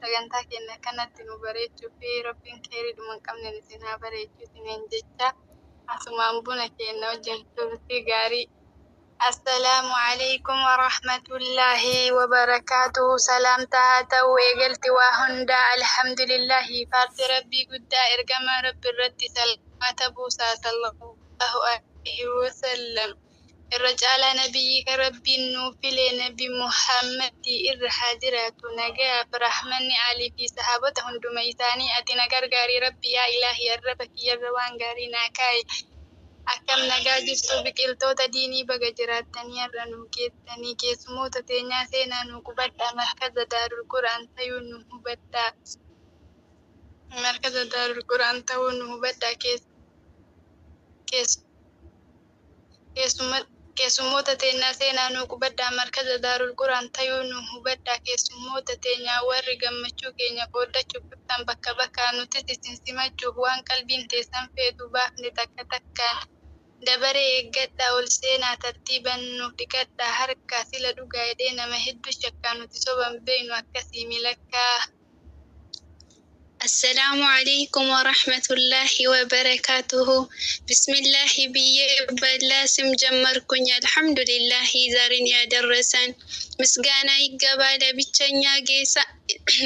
sagantaa keenya kanatti nu bareechuu fi Rabbiin kheyriidhuma hin qabne isin haa bareechuu isiniin jecha asumaan buna keenya wajjin turtii gaarii. Assalaamu alaikum wa rahmatullahi wa barakatuhu. Salaam ta'uu eegalti waa hundaa alhamdulillahi. Faarsi Rabbii guddaa ergama Rabbi irratti salaata buusaa sallallahu alaihi wa sallam. Irra caalaa nabiyyi ka Rabbiin nuu file nabi Muhammadi irra haa jiraatu nagaa fi rahmanni alii fi sahaabota hunduma isaanii ati na gargaarii Rabbi yaa ilaahi arraba kiyyarra waan gaarii naa kaa'i. Akkam nagaa jirtu biqiltoota diinii baga jiraattanii irra nu geessanii keessumoota teenyaa seenaa nu qubadhaa markaza Daarul Qur'aan ta'uu nu hubadhaa. Markaza Daarul Qur'aan ta'uu nu hubadhaa keessumoota teenyaa seenaa nu qubadhaa markaza Daarul Qur'aan ta'uu nu hubadhaa keessumoota teenyaa warri gammachuu keenya qoodachuuf dhuftan bakka bakkaan nuti isin simachuuf waan qalbiin teessan feetu baafne takka takkaan. Dabaree eeggadhaa ol seenaa tartiiban nuuf dhiqadhaa harkaa sila dhugaa jedhee nama hedduu shakkaa nuti soban beeynu akkasii milakkaa. السلام عليكم ورحمة الله وبركاته. بسم الله بيه بلاسم جمركن الحمد لله زارين يا درسان مسجانا يقبال بيتشنيا جيسا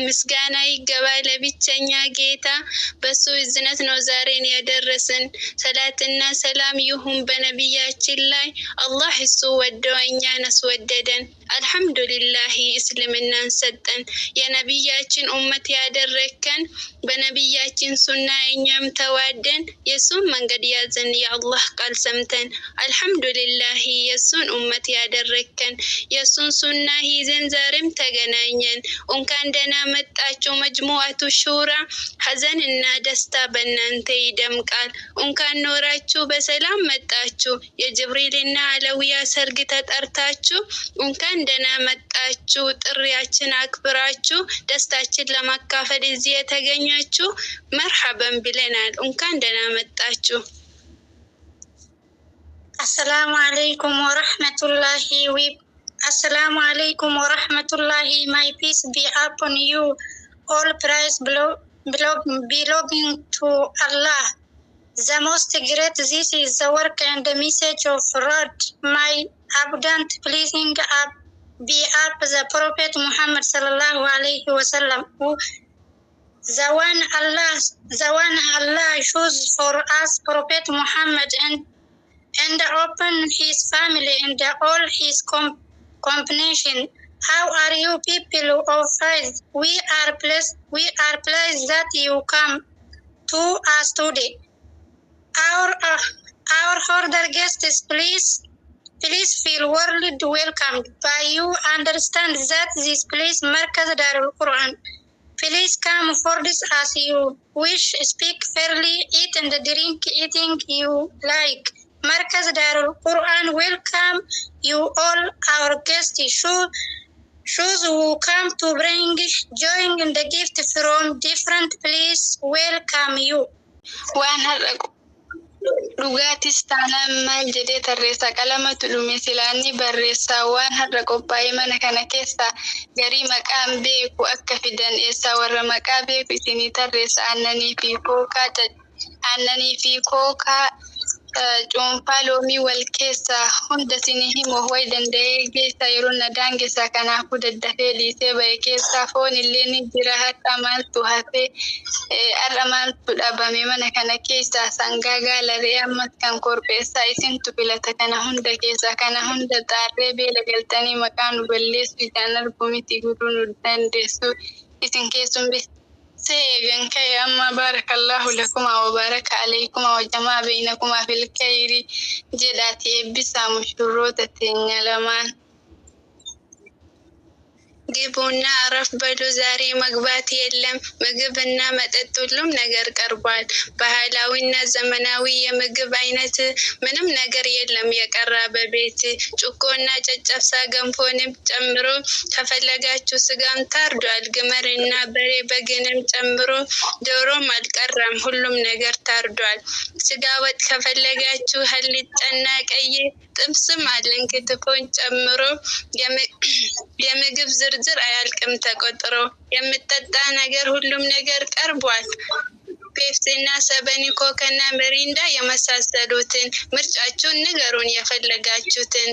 مسجانا يقبال بيتشنيا جيتا بسو الزنات نوزارين يا درسان صلاتنا سلام يهم بنبيات الله الله سوى الدوانيا نسوددا الحمد لله اسلمنا نسدن يا نبيات أمتي يا دركن بنبياتين سنة إنيام توادن يسون من قد يازن يا الله قال سمتن الحمد لله يسون أمتي أدركن يسون سنة هيزن زارم تغنانين كان دنا متأجو مجموعة الشورى حزن النادستا بنانتي دمقال كان نوراتشو بسلام متأجو يا جبريل النعلوية سرقتت أرتاجو كان دنا متأجو ترياتشن أكبراتشو دستاتشن لما كافر زيادة تغني مرحبا بلنا كان دنا متاچو. السلام عليكم ورحمة الله السلام عليكم ورحمة الله. My peace be upon you. All praise belonging to Allah, the most great. This is the work and the message of Lord, my abundant pleasing be up the Prophet Muhammad sallallahu alaihi wasallam, the one Allah chose for us, Prophet Muhammad, and open his family and all his companion. How are you people of faith? We are pleased that you come to us today. Our further guests, please feel warmly welcomed by you. Understand that this place, Markaz Darul Quran. Please come for this as you wish, speak fairly, eat and drink eating you like. Markaz Darul Quran welcome you all. Our guests shows who come to bring joy and the gift from different places welcome you. Dhugaatis taanaan maal jedhee tarreessa qalamatu dhume silaanni barreessaa waan har'a qophaa'e mana kana keessa garii maqaan beeku akka fidan eessaa warra maqaa beeku isinii tarreessa aannanii fi kookaa cuunfaa loomii wal keessa hunda isinii himuuf way danda'ee geessa yeroo na daangeessa kanaafuu daddafee dhiisee ba'e keessaa foon illee ni jira har'a maaltu hafee har'a maaltu dhabame mana kana keessa sangaa gaala re'ee ammas kan korbeessaa isintu filata kana hunda keessa kana hunda xaarree beela galtanii maqaa nu balleessu ijaan argu miti guruu nu dandeessu isin keessumbi سيغن كي أما بارك الله لكما وبارك عليكما وجمع بينكما في الخير جداتي بسا مشروطة لمان ዲቡና አረፍ በሉ ዛሬ መግባት የለም ምግብና መጠጥ ሁሉም ነገር ቀርቧል። ባህላዊና ዘመናዊ የምግብ አይነት ምንም ነገር የለም የቀረ በቤት ጩኮና ጨጨብሳ ገንፎንም ጨምሮ ከፈለጋችሁ ስጋም ታርዷል። ግመርና በሬ በግንም ጨምሮ ዶሮም አልቀረም ሁሉም ነገር ታርዷል። ስጋ ወጥ ከፈለጋችሁ ሀልጫና ቀይ ጥብስም አለን ክትፎን ጨምሮ የምግብ ዝርዝር ዝርዝር አያልቅም ተቆጥሮ። የምጠጣ ነገር ሁሉም ነገር ቀርቧል። ፔፕሲና ሰበኒ፣ ኮከና ሚሪንዳ የመሳሰሉትን። ምርጫችሁን ንገሩን የፈለጋችሁትን።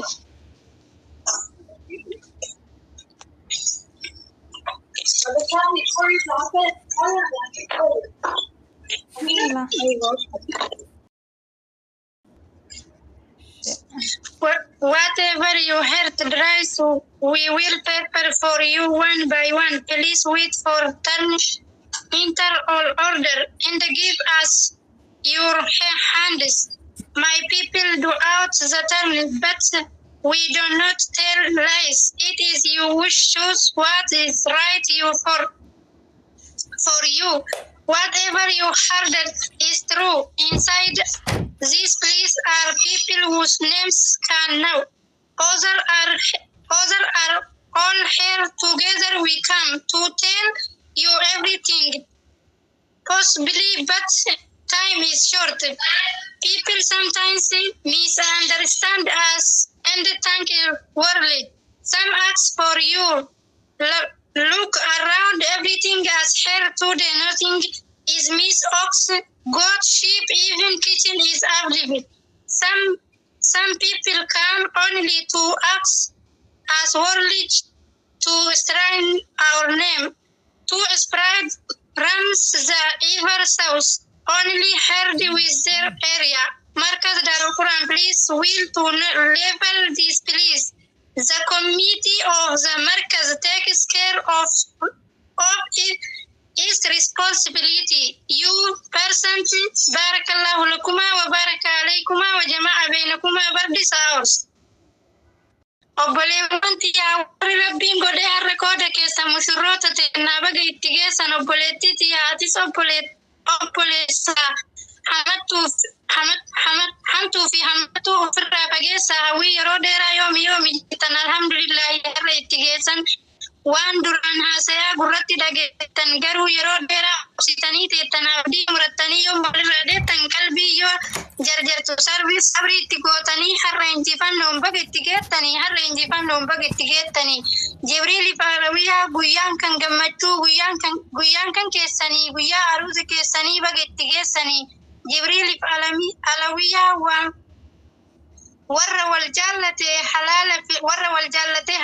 Whatever you heard dry, so we will prepare for you one by one. Please wait for turn. Enter all order and give us your hands. My people do out the turn, but we do not tell lies. It is you who choose what is right for you. Whatever you heard is true. Inside this place are people whose names can know. Others are all here together. We come to tell you everything possibly, but time is short. People sometimes misunderstand us and think worldly. Some ask for you. Look around, everything is here today. Nothing is miss. Ox, goat, sheep, even kitchen is available. Some people come only to ask us worldly to strain our name, to spread rams the ever south, only heard with their area. Marcus Darul Quran, please, will to level this place. The committee of the Markaz takes care of its responsibility. You personally, Barakallahu lakuma wa baraka alaykuma wa jama'a bainakuma bardi saus. Obboleewwanti yaa warri rabbiin godhee har'a qooda keessa mushurroota ta'ennaa baga itti geessan obboleettiiti yaatis obboleessaa hamtuu fi hamtuu ofirraa fageessaa hawwii yeroo dheeraa yoomi jettan alhamdulillahi har'a itti geessan waan duraan haasayaa gurratti dhageettan garuu yeroo dheeraa obsitanii teettan abdii murattanii yoo walirra deettan qalbii yoo jarjartu sabrii itti gootanii har'a injifannoon baga itti geettanii Jibriil Faarawiyaa guyyaan kan gammachuu guyyaan kan keessanii guyyaa aruuza keessanii baga itti geessanii Jibriil Alawiyaa warra wal jaallatee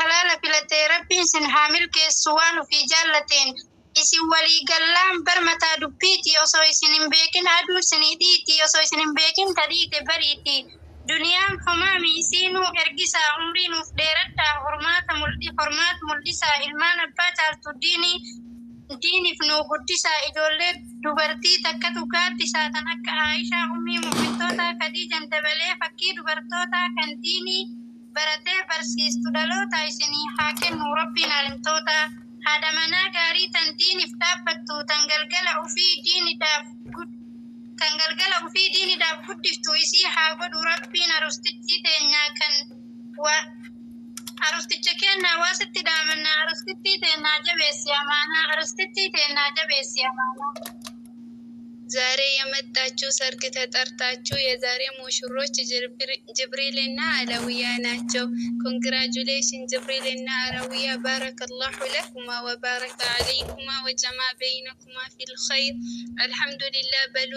halaala filatee rabbiin sin haamil keessu waan ofii jaallateen isin walii gallaan barmataa dubbiiti osoo isin hin beekin aduu isinii dhiiti osoo isin hin beekin tadhiite bariiti duniyaan homaami isiinuu ergisaa umrii nuuf dheeradhaa hormaata mul'isaa ilmaan abbaa caaltu diiniif nuu guddisaa ijoollee dubartii takka dhugaatti saatan akka Aayishaa ummii mu'mintootaa Khadiijan dabalee fakkii dubartootaa kan diinii baratee barsiistu dhaloota isinii haa kennu rabbiin alimtoota haadha manaa gaarii tan diiniif dhaabbattu tan galgala ufii diiniidhaaf guddiftu isii haa godhu rabbiin arusticha kennaa waasitti dhaamannaa arustitti teennaa jabeessi amaanaa ዛሬ የመጣችሁ ሰርግ ተጠርታችሁ የዛሬ ሙሽሮች ጅብሪልና አለዊያ ናቸው። ኮንግራጁሌሽን ጅብሪልና አለዊያ ባረከላሁ ለኩማ ወባረከ አለይኩማ ወጀማ በይነኩማ ፊል ኸይር። አልሐምዱሊላህ በሉ።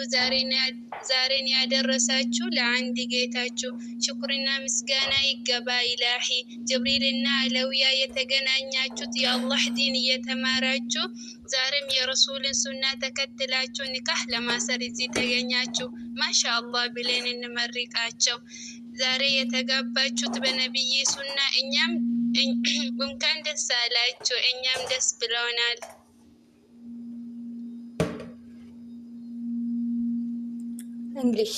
ዛሬን ያደረሳችሁ ለአንድ ጌታችሁ ሽኩርና ምስጋና ይገባ ኢላሂ። ጅብሪልና አለዊያ የተገናኛችሁት የአላህ ዲን እየተማራችሁ ዛሬም የረሱልን ሱና ተከትላችሁ ኒካህ ለማሰር እዚህ ተገኛችሁ። ማሻአላህ ብለን እንመርቃቸው። ዛሬ የተጋባችሁት በነብይ ሱና እኛም እንኳን ደስ አላችሁ፣ እኛም ደስ ብሎናል። እንግሊሽ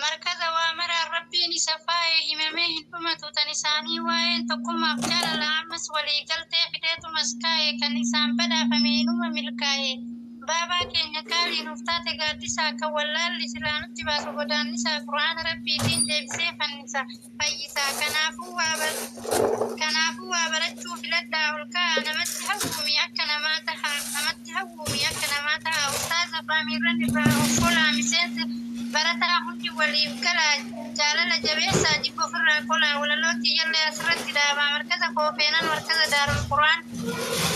مركز وامر ربين سفاي هممه الأمة تنساني وين تقوم أفجار الأمس ولي قلتي فديت مسكاي كنسان بدا فمينو ملكاي بابا كينيا كالي نفتاتي قادسا كوالال لسلان اتباس ودان نسا قرآن ربي دين ديبسي فالنسا فايسا كنافو وابرجو في لدى أولكا نمت هومي أكنا ماتها أستاذ فاميرا نبا أفولا مسيس برتا هندي وليم كلا جالنا جبيسة جيبو فرع كلها ولا لوتي يلي أسرت دابا مركز كوفينا مركز دار القرآن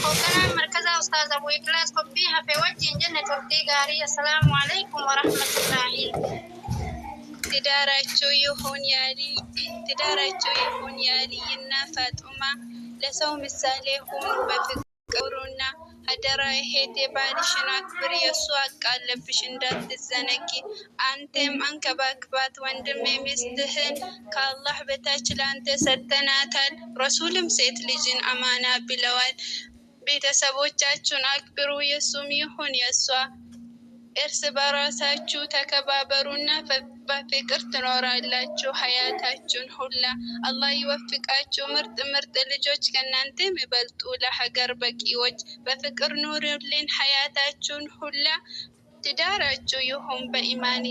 وكان مركز أستاذ أبو إكلاس كبيها في وجه جنة الديقاري. السلام عليكم ورحمة الله. ትዳራቸው ይሁን የአሊይና ፋጡማ ለሰው ምሳሌ ሁኑ በፍቅሩና አደራ እህቴ ባልሽን አክብር፣ የእሱ ሐቅ አለብሽ እንዳትዘነጊ። አንተም አንከባክባት ወንድሜ፣ ሚስትህን ከአላህ በታች ለአንተ ሰጥተናታል። ረሱልም ሴት ልጅን አማና ብለዋል። ቤተሰቦቻችሁን አክብሩ፣ የእሱም ይሁን የእሷ። እርስ በራሳችሁ ተከባበሩና በፍቅር ትኖራላችሁ ሀያታችሁን ሁላ። አላህ ይወፍቃችሁ። ምርጥ ልጆች ከእናንተ የሚበልጡ ለሀገር በቂዎች። በፍቅር ኑሩልን ሀያታችሁን ሁላ። ትዳራችሁ ይሁን በኢማን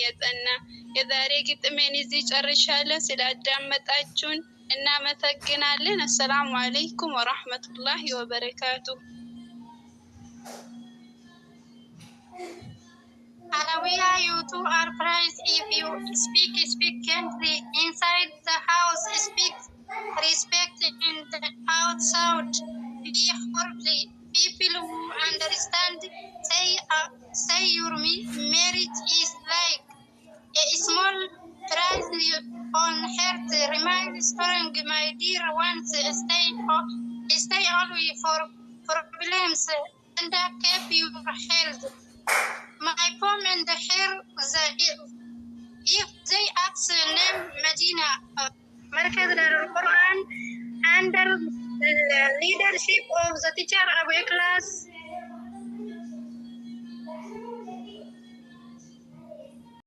የጸና። የዛሬ ግጥሜን እዚህ ጨርሻለሁ። ስላዳመጣችሁን እናመሰግናለን። አሰላሙ አለይኩም ወራህመቱላሂ ወበረካቱ። Alawiyya, you two are praised. If you speak gently. Inside the house, speak respect, and outside, be horribly. People who understand say your marriage is like a small price on heart. Remain strong, my dear ones. Stay always for problems and keep your health. My poem in the hair, if they ask name Medina, Markaz Darul Quran, under the leadership of the teacher Abu Ikhlas.